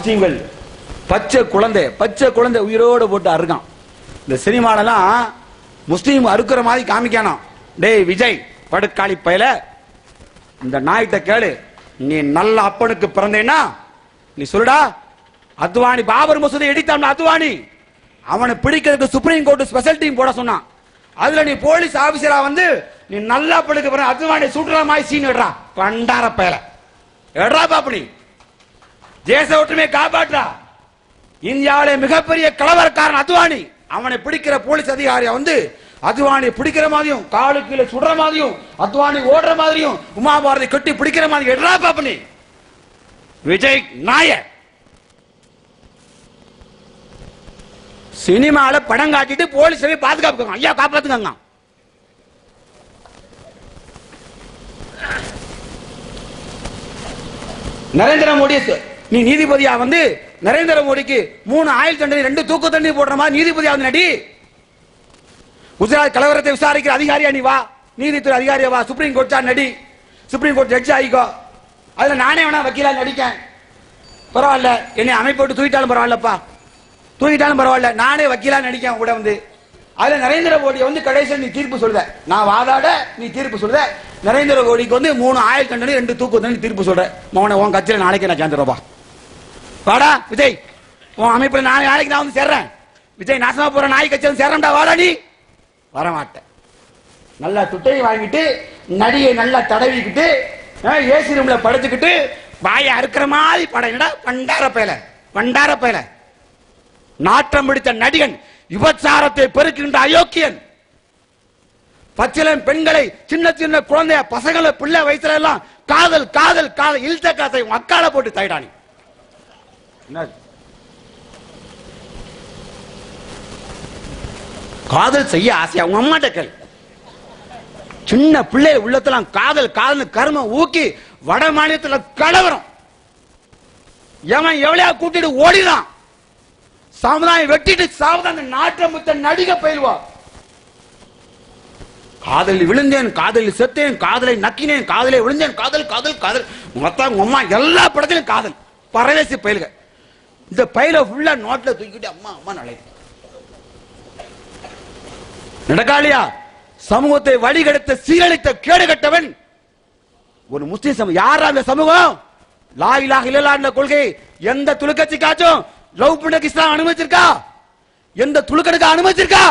முஸ்லீம்கள் பச்சை குழந்தை உயிரோடு போட்டு அறுக்கான். இந்த சினிமாலெல்லாம் முஸ்லீம் அறுக்கிற மாதிரி காமிக்கணும். டேய் விஜய் படுக்காளி பயல, இந்த நாய்கிட்ட கேளு, நீ நல்ல அப்பனுக்கு பிறந்தேன்னா நீ சொல்லுடா. அத்வானி பாபர் மசூதி இடித்தான், அத்வானி அவனை பிடிக்கிறதுக்கு சுப்ரீம் கோர்ட் ஸ்பெஷல் டீம் போட சொன்னான். அதுல நீ போலீஸ் ஆபீசரா வந்து நீ நல்லா படுக்க பிறகு அத்வானி சுற்றுலா மாதிரி சீன் எடுறா. பண்டார பயல எடுறா பாப்பனி, தேச ஒற்றுமையை காப்பாற்றா. இந்தியாவிலே மிகப்பெரிய கலவரக்காரன் அத்வானி, அவனை பிடிக்கிற போலீஸ் அதிகாரியா வந்து அத்வானி பிடிக்கிற மாதிரியும் காலு கீழே சுடுற மாதிரியும் அத்வானி ஓடுற மாதிரியும் உமாபாரதி கட்டி பிடிக்கிற மாதிரி எடுறா பாப்பனி. விஜய் நாய சினிமால படம் காட்டிட்டு போலீஸ் பாதுகாப்பு ஐயா காப்பாத்துங்க. நரேந்திர மோடி நீ நீதிபதியா வந்து நரேந்திர மோடிக்கு 3 ஆயுள் தண்டனை 2 தூக்கு தண்டனை போடுற மாதிரி நீதிபதியா வந்து நடி. குஜராத் கலவரத்தை விசாரிக்கிற அதிகாரியா நீ வா, நீதித்துறை அதிகாரியா வா, சுப்ரீம் கோர்ட் நடி, சுப்ரீம் கோர்ட் ஜட்ஜ் ஆகிக்கோ. அதுல நானே வேணா வக்கீலா நடிக்கேன், பரவாயில்ல. என்னை அமைப்போட்டு தூக்கிட்டாலும் பரவாயில்லப்பா, தூக்கிட்டாலும் பரவாயில்ல, நானே வக்கீலா நடிக்கேன் கூட வந்து. அதுல நரேந்திர மோடி வந்து கடைசியில் நீ தீர்ப்பு சொல்ற, நான் வாதாட நீ தீர்ப்பு சொல்ற. நரேந்திர மோடிக்கு வந்து 3 ஆயுள் தண்டனை 2 தூக்கு தண்டனை தீர்ப்பு சொல்ற. மோன உன் கட்சியில நாளைக்கு நான் சேர்ந்துருப்பா. வாடா விஜய், உன் அமைப்புல நாளைக்கு நான் வந்து சேர்றேன். விஜய் நாசமா போற நாய் கட்சியில சேர்றா. வாடா நீ வரமாட்டேன். நல்லா துட்டையை வாங்கிட்டு நடிகை நல்லா தடவிக்கிட்டு ஏசி ரூம்ல படுத்துக்கிட்டு வாயை அறுக்கிற மாதிரி படம். பண்டார பயல நாட்டம் பிடித்த நடிகன், விபச்சாரத்தை பெருக்கின்ற அயோக்கியன், பச்சிலம் பெண்களை சின்ன சின்ன குழந்தைய பசங்களை பிள்ளை வயசுல எல்லாம் காதல் காதல் காதல் இழுத்த காசை மக்கால போட்டு தயிடானி. காதல் செய்ய ஆசையா உங்க அம்மாட்ட கேள். சின்ன பிள்ளை உள்ளத்துல காதல் காதல் கர்ம ஊக்கி வட மாநிலத்தில் கலவரம். எவன் எவ்வளவு கூட்டிட்டு ஓடிதான் சமுதாயம் வெட்டிட்டு சாவதாங்க. நாட்டம் முத்த நடிக பயில்வா. காதலில் விழுந்தேன், காதலில் செத்தேன், காதலை நக்கினேன், காதலை விழுந்தேன், காதல் காதல் காதல் மொத்தம் அம்மா எல்லா படத்திலும் காதல். பரதேசி பயில்க. இந்த பயில ஃபுல்லா நோட்ல தூக்கிட்டு அம்மா அம்மா நலைய நடக்காளியா. சமூகத்தை வழிகெடுத்த சீரழித்த கேடு கட்டவன் ஒரு முஸ்லிம் சமூகம். யாரா அந்த சமூகம்? லா இலாஹ இல்லல்லாஹ் கொள்கை எந்த துலுக்கட்சிக்காச்சும் லவ் பண்ண இஸ்லாம் அனுமதிச்சிருக்கா? எந்த துலுக்கனுக்கு அனுமதிச்சிருக்கா?